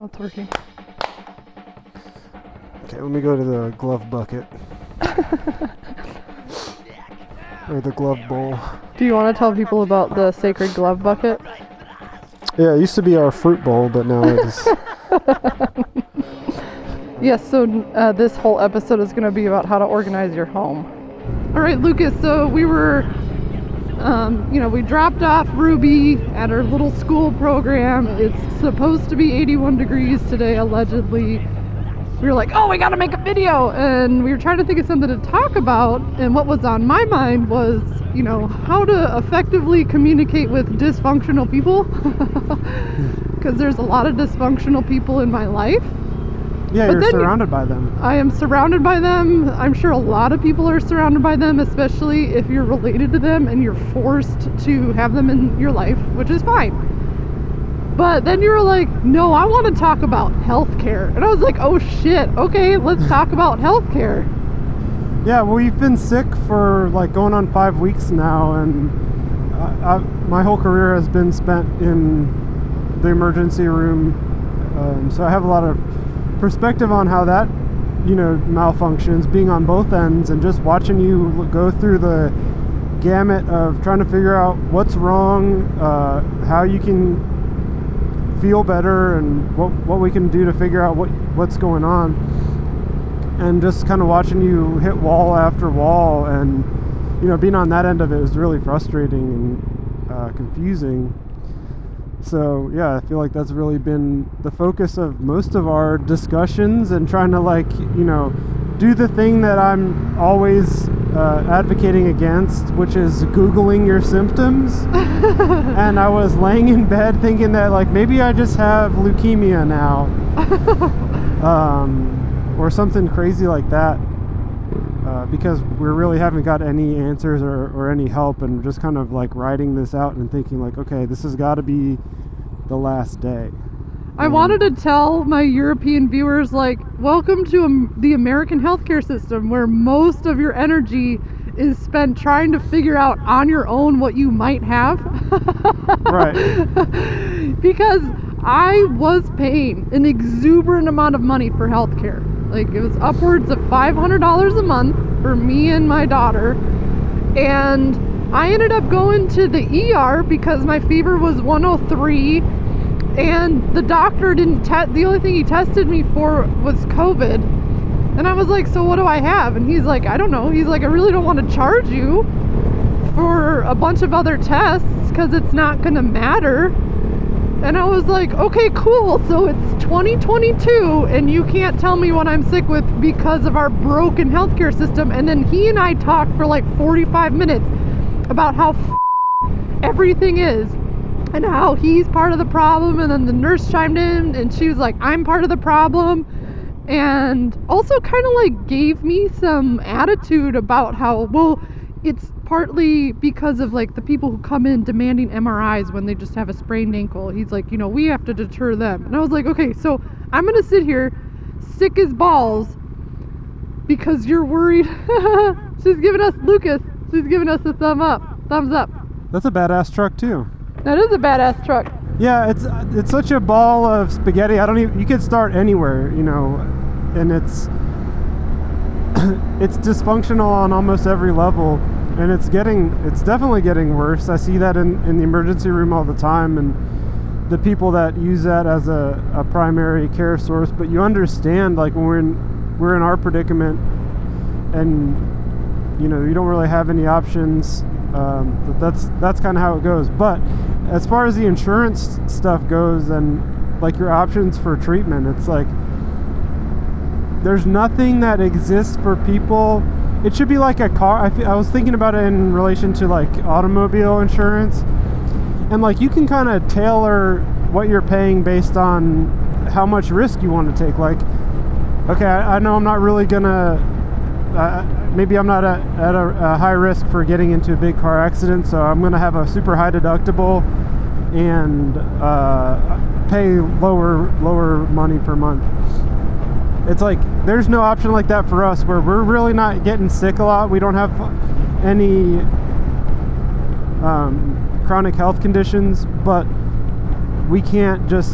Oh, it's working. Okay, let me go to the glove bucket. Or the glove bowl. Do you want to tell people about the sacred glove bucket? Yeah, it used to be our fruit bowl, but now it is... Yes, so this whole episode is going to be about how to organize your home. All right, Lucas, so we were, we dropped off Ruby at our little school program. It's supposed to be 81 degrees today, allegedly. We were like, oh, we got to make a video. And we were trying to think of something to talk about. And what was on my mind was, how to effectively communicate with dysfunctional people. Because there's a lot of dysfunctional people in my life. Yeah, you're surrounded by them. I am surrounded by them. I'm sure a lot of people are surrounded by them, especially if you're related to them and you're forced to have them in your life, which is fine. But then you were like, no, I want to talk about healthcare. And I was like, oh shit, okay, let's talk about healthcare. Yeah, well, we've been sick for like going on 5 weeks now, and my whole career has been spent in the emergency room. So I have a lot of perspective on how that malfunctions, being on both ends and just watching you go through the gamut of trying to figure out what's wrong, how you can feel better, and what we can do to figure out what's going on, and just kind of watching you hit wall after wall. And being on that end of it was really frustrating and confusing. So yeah, I feel like that's really been the focus of most of our discussions, and trying to do the thing that I'm always advocating against, which is Googling your symptoms. And I was laying in bed thinking that maybe I just have leukemia now, or something crazy like that, because we really haven't got any answers or any help, and just kind of writing this out and thinking okay, this has got to be the last day. I wanted to tell my European viewers, welcome to the American healthcare system, where most of your energy is spent trying to figure out on your own what you might have. Right. Because I was paying an exuberant amount of money for healthcare. It was upwards of $500 a month for me and my daughter. And I ended up going to the ER because my fever was 103. And the doctor didn't the only thing he tested me for was COVID. And I was like, so what do I have? And he's like, I don't know. He's like, I really don't want to charge you for a bunch of other tests because it's not going to matter. And I was like, okay, cool. So it's 2022 and you can't tell me what I'm sick with because of our broken healthcare system. And then he and I talked for 45 minutes about how everything is, and how he's part of the problem. And then the nurse chimed in and she was like, I'm part of the problem. And also kind of gave me some attitude about how, well, it's partly because of the people who come in demanding MRIs when they just have a sprained ankle. He's like, we have to deter them. And I was like, okay, so I'm going to sit here sick as balls because you're worried. She's giving us a thumbs up. That's a badass truck too. That is a badass truck. Yeah, it's such a ball of spaghetti. You could start anywhere, and it's dysfunctional on almost every level, and it's definitely getting worse. I see that in the emergency room all the time, and the people that use that as a primary care source. But you understand, when we're in our predicament, and you don't really have any options. But that's kind of how it goes. But as far as the insurance stuff goes, and your options for treatment, it's there's nothing that exists for people. It should be like a car. I was thinking about it in relation to automobile insurance, and you can kind of tailor what you're paying based on how much risk you want to take. Okay, I know I'm not really gonna maybe I'm not at a high risk for getting into a big car accident, so I'm going to have a super high deductible and pay lower money per month. It's there's no option like that for us, where we're really not getting sick a lot. We don't have any chronic health conditions, but we can't just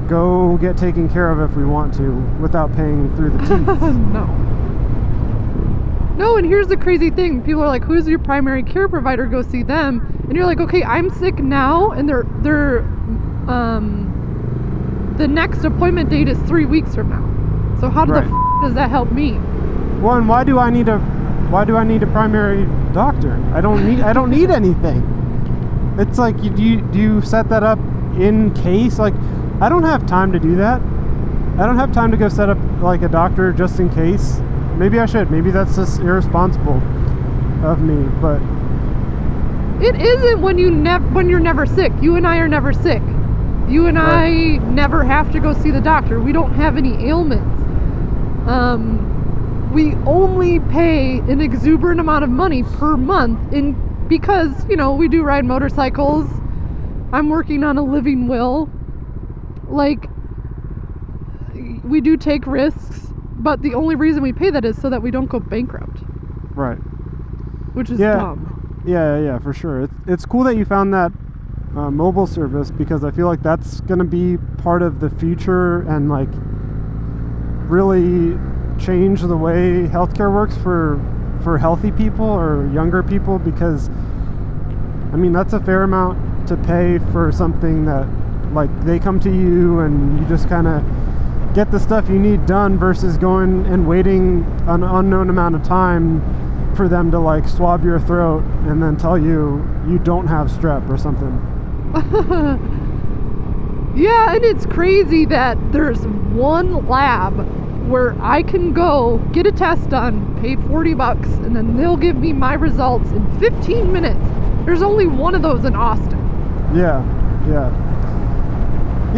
go get taken care of if we want to without paying through the teeth. No, and here's the crazy thing. People are like, who's your primary care provider? Go see them. And you're like, okay, I'm sick now, and they're the next appointment date is 3 weeks from now. So how Right. does that help me? Well, and why do I need a primary doctor? I don't need anything. It's like, do you set that up in case? Like, I don't have time to do that. I don't have time to go set up like a doctor just in case. Maybe I should. Maybe that's just irresponsible of me, but It isn't when you're never sick. You and I are never sick. You and Right. I never have to go see the doctor. We don't have any ailments. We only pay an exuberant amount of money per month because, we do ride motorcycles. I'm working on a living will. Like, we do take risks, but the only reason we pay that is so that we don't go bankrupt, right. which is Yeah. dumb. Yeah, for sure. It's cool that you found that mobile service, because I feel like that's going to be part of the future and like really change the way healthcare works for healthy people or younger people, because I mean, that's a fair amount to pay for something that like they come to you and you just kind of get the stuff you need done versus going and waiting an unknown amount of time for them to like swab your throat and then tell you don't have strep or something. Yeah, and it's crazy that there's one lab where I can go get a test done, pay $40, and then they'll give me my results in 15 minutes. There's only one of those in Austin. Yeah,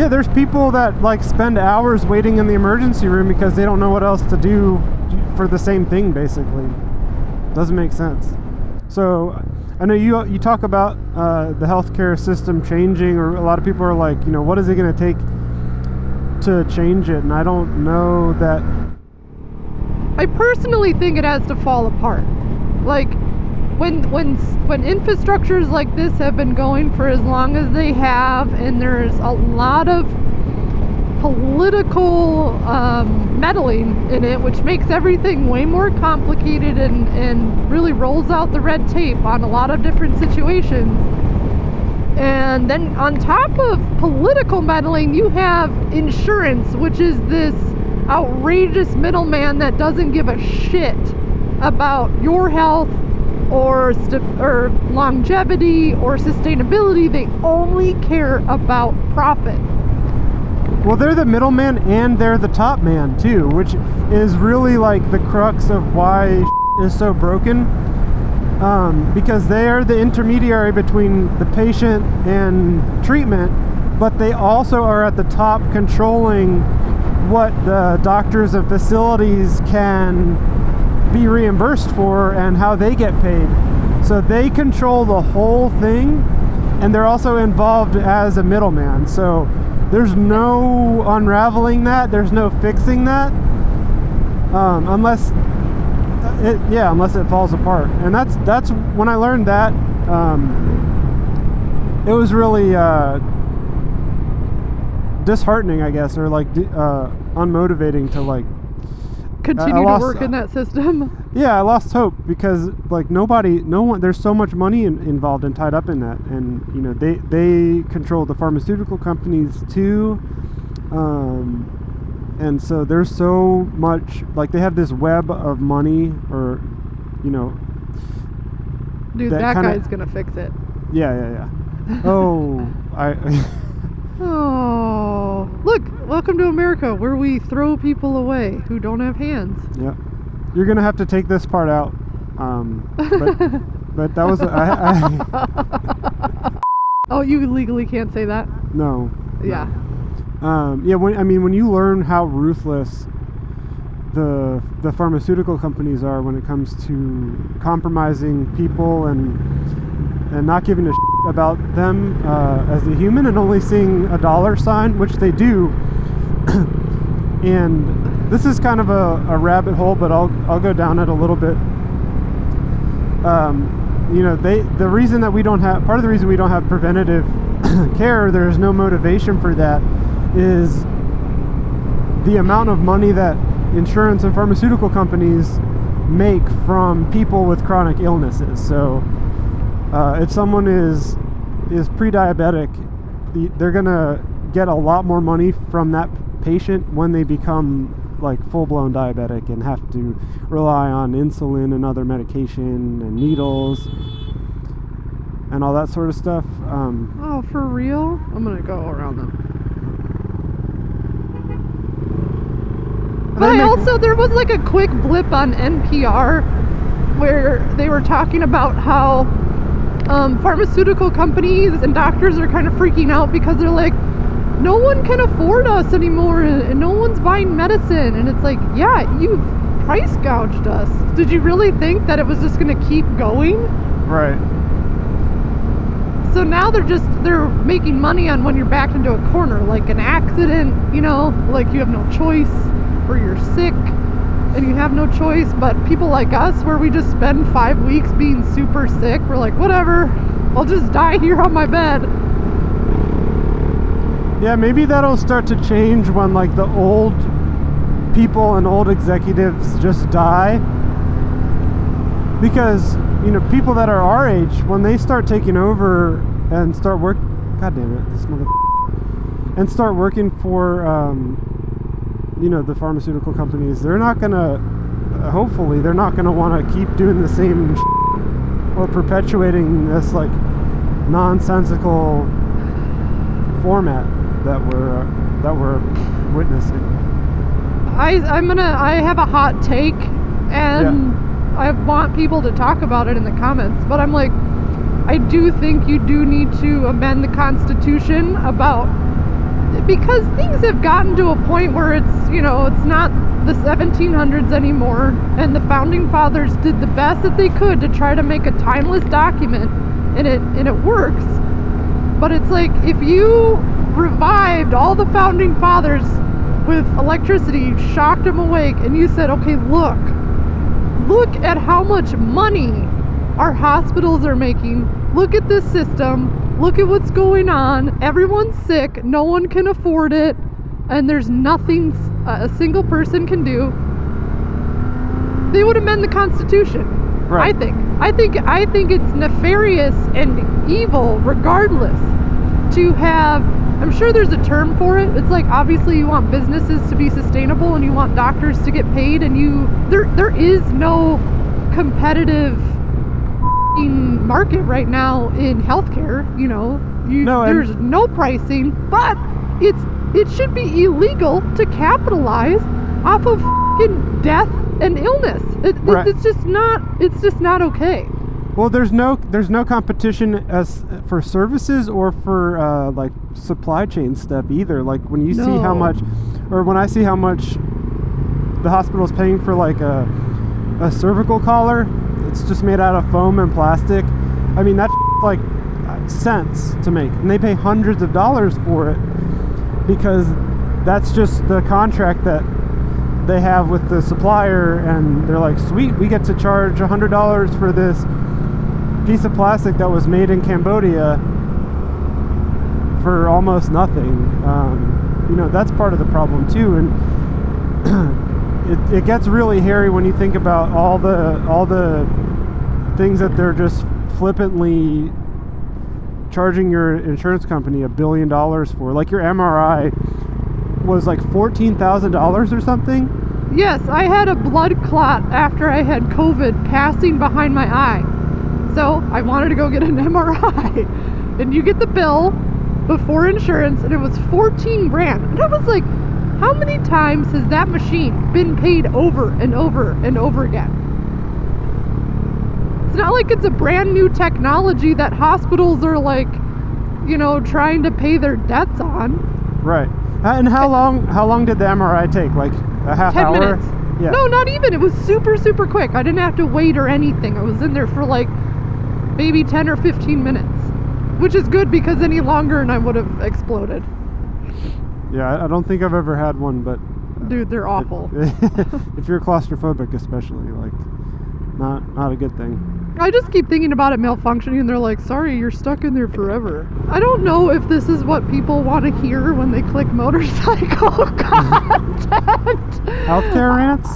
there's people that like spend hours waiting in the emergency room because they don't know what else to do for the same thing, basically. Doesn't make sense. So I know you talk about the healthcare system changing, or a lot of people are like, what is it going to take to change it? And I don't know that. I personally think it has to fall apart. Like, when infrastructures like this have been going for as long as they have, and there's a lot of political meddling in it, which makes everything way more complicated and really rolls out the red tape on a lot of different situations. And then on top of political meddling, you have insurance, which is this outrageous middleman that doesn't give a shit about your health or longevity or sustainability. They only care about profit. Well, they're the middleman and they're the top man too, which is really like the crux of why is so broken. Because they are the intermediary between the patient and treatment, but they also are at the top controlling what the doctors and facilities can be reimbursed for and how they get paid. So they control the whole thing, and they're also involved as a middleman. So there's no unraveling that, there's no fixing that, unless it falls apart. And that's when I learned that, it was really disheartening, I guess, or like unmotivating to like continue to work in that system. Yeah, I lost hope because like no one, there's so much money involved and tied up in that, and they control the pharmaceutical companies too, and so there's so much, like they have this web of money, or Dude, that guy's gonna fix it. Yeah. Oh, Oh, look, welcome to America, where we throw people away who don't have hands. Yeah, you're gonna have to take this part out. But that was Oh, you legally can't say that? No. Yeah. When you learn how ruthless the pharmaceutical companies are when it comes to compromising people and not giving a shit about them as a human, and only seeing a dollar sign, which they do. And this is kind of a rabbit hole, but I'll go down it a little bit. The reason that part of the reason we don't have preventative care, there's no motivation for that, is the amount of money that insurance and pharmaceutical companies make from people with chronic illnesses. So if someone is pre-diabetic, they're gonna get a lot more money from that patient when they become like full-blown diabetic and have to rely on insulin and other medication and needles and all that sort of stuff. Oh, for real? I'm gonna go around them. But there was like a quick blip on NPR where they were talking about how pharmaceutical companies and doctors are kind of freaking out because they're like, no one can afford us anymore and no one's buying medicine. And it's like, yeah, you price gouged us. Did you really think that it was just going to keep going? Right. So now they're making money on when you're backed into a corner, like an accident, you know, like you have no choice, or you're sick and you have no choice. But people like us, where we just spend 5 weeks being super sick, we're like, whatever, I'll just die here on my bed. Yeah, maybe that'll start to change when like the old people and old executives just die. Because, you know, people that are our age, when they start taking over and start God damn it, this motherfucker. And start working for, you know, the pharmaceutical companies, they're not gonna, hopefully, they're not gonna want to keep doing the same or perpetuating this like nonsensical format that we're witnessing. I have a hot take, and I want people to talk about it in the comments, but I'm like, I do think you do need to amend the Constitution because things have gotten to a point where it's, you know, it's not the 1700s anymore, and the founding fathers did the best that they could to try to make a timeless document, and it works. But it's like, if you revived all the founding fathers with electricity, shocked them awake, and you said, okay, look at how much money our hospitals are making. Look at this system. Look at what's going on. Everyone's sick. No one can afford it. And there's nothing a single person can do. They would amend the Constitution. Right. I think it's nefarious and evil regardless to have, I'm sure there's a term for it. It's like, obviously you want businesses to be sustainable and you want doctors to get paid, and there is no competitive market right now in healthcare. You know, there's no pricing, but it should be illegal to capitalize off of death and illness. It's just not okay. Well, there's no competition as for services or for like supply chain stuff either. Like when you see how much, or when I see how much the hospital's paying for like a cervical collar, it's just made out of foam and plastic. I mean, that's like cents to make, and they pay hundreds of dollars for it because that's just the contract that they have with the supplier, and they're like, sweet, we get to charge $100 for this piece of plastic that was made in Cambodia for almost nothing. You know, that's part of the problem too, and it gets really hairy when you think about all the things that they're just flippantly charging your insurance company $1 billion for. Like your MRI was like $14,000 or something. Yes, I had a blood clot after I had COVID passing behind my eye. So I wanted to go get an MRI, and you get the bill before insurance, and it was $14,000. And I was like, how many times has that machine been paid over and over and over again? It's not like it's a brand new technology that hospitals are like, you know, trying to pay their debts on. Right. And how long did the MRI take? Like a half 10 hour? minutes. Yeah. No, not even. It was super, super quick. I didn't have to wait or anything. I was in there for like maybe 10 or 15 minutes, which is good because any longer and I would have exploded. Yeah, I don't think I've ever had one, but dude, they're awful. If you're claustrophobic, especially, like, not a good thing. I just keep thinking about it malfunctioning and they're like, sorry, you're stuck in there forever. I don't know if this is what people want to hear when they click motorcycle content. Healthcare rants?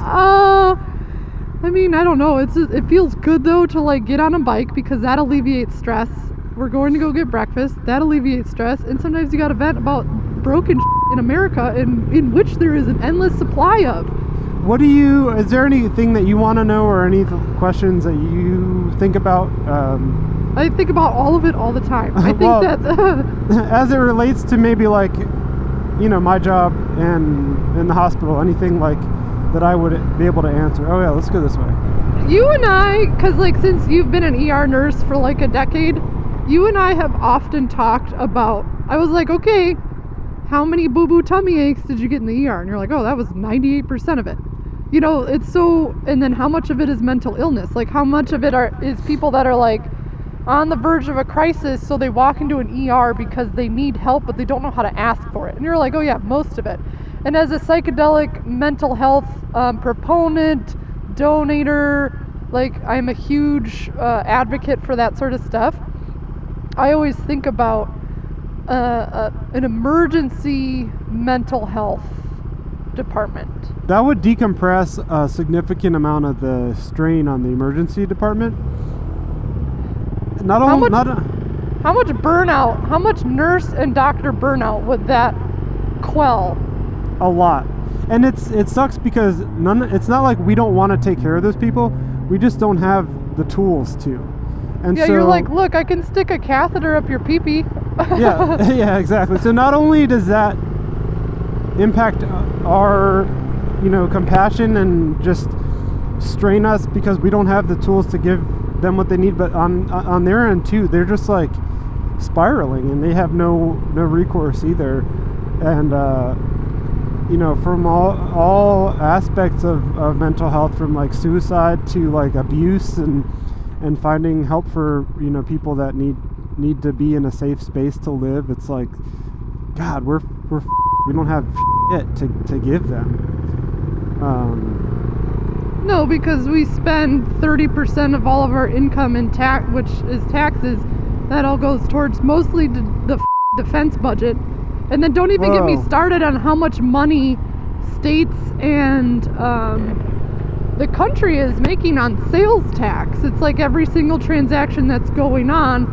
I mean, I don't know. It feels good though to like get on a bike because that alleviates stress. We're going to go get breakfast. That alleviates stress. And sometimes you got to vent about broken in America in which there is an endless supply of. Is there anything that you want to know or any questions that you think about? I think about all of it all the time. I think as it relates to maybe like, my job and in the hospital, anything like that I would be able to answer. Oh yeah, let's go this way. You and I, because like since you've been an ER nurse for like a decade, you and I have often talked about, I was like, okay, how many boo-boo tummy aches did you get in the ER? And you're like, oh, that was 98% of it. It's so, and then how much of it is mental illness? Like how much of it is people that are like on the verge of a crisis, so they walk into an ER because they need help, but they don't know how to ask for it. And you're like, oh yeah, most of it. And as a psychedelic mental health proponent, donator, like I'm a huge advocate for that sort of stuff. I always think about an emergency mental health department. That would decompress a significant amount of the strain on the emergency department. How much burnout, how much nurse and doctor burnout would that quell? A lot. And it sucks because it's not like we don't want to take care of those people. We just don't have the tools to. And yeah, so, you're like, look, I can stick a catheter up your pee-pee. yeah, exactly. So not only does that impact our, compassion and just strain us because we don't have the tools to give them what they need, but on their end too, they're just like spiraling and they have no recourse either. And from all aspects of mental health, from like suicide to like abuse and finding help for people that need to be in a safe space to live. It's like, God, we don't have shit to give them. No, because we spend 30% of all of our income in which is taxes. That all goes towards mostly the defense budget. And then don't even get me started on how much money states and the country is making on sales tax. It's like every single transaction that's going on.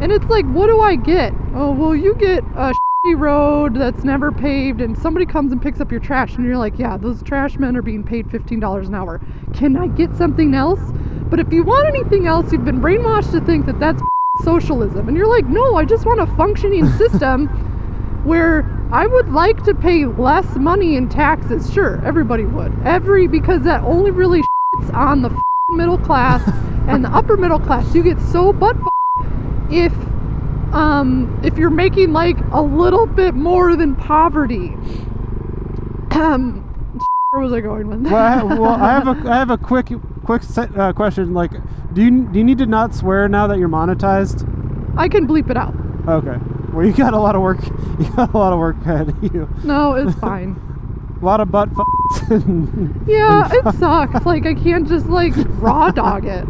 And it's like, what do I get? Oh, well, you get a shitty road that's never paved and somebody comes and picks up your trash. And you're like, yeah, those trash men are being paid $15 an hour. Can I get something else? But if you want anything else, you've been brainwashed to think that that's socialism. And you're like, no, I just want a functioning system where I would like to pay less money in taxes. Sure, everybody would. Because that only really shits on the middle class and the upper middle class. You get so butt if you're making like a little bit more than poverty. Where was I going with that? I have a quick question. Like, do you need to not swear now that you're monetized? I can bleep it out. Okay. Well, you got a lot of work. You got a lot of work ahead of you. No, it's fine. A lot of butt yeah, it sucks. Like, I can't just like raw dog it.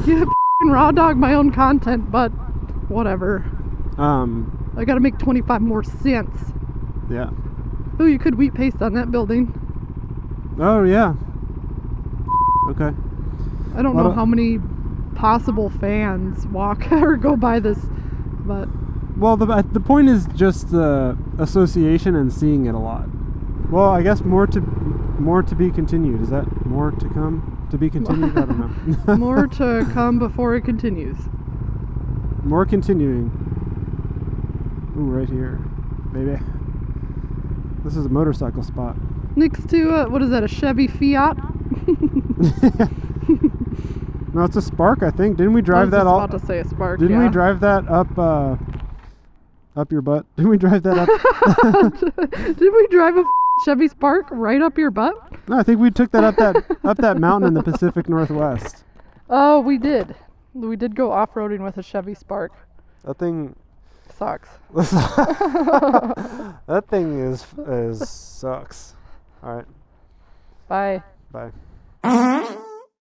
Yeah, raw dog my own content, but whatever. I gotta make 25 more cents. Yeah. Oh, you could wheat paste on that building. Oh yeah. Okay. I don't know how many possible fans walk or go by this, but well, the point is just the association and seeing it a lot. Well, I guess more to be continued. Is that more to come to be continued? I don't know. More to come before it continues. More continuing. Ooh, right here, baby. This is a motorcycle spot. Next to what is that? A Chevy Fiat? No, it's a Spark, I think. Didn't we drive that all? I was about to say a Spark. Didn't we drive that up your butt? Didn't we drive that up? Did we drive a Chevy Spark right up your butt? No, I think we took that up that mountain in the Pacific Northwest. Oh, we did. We did go off-roading with a Chevy Spark. That thing sucks. That thing is sucks. All right. Bye. Bye.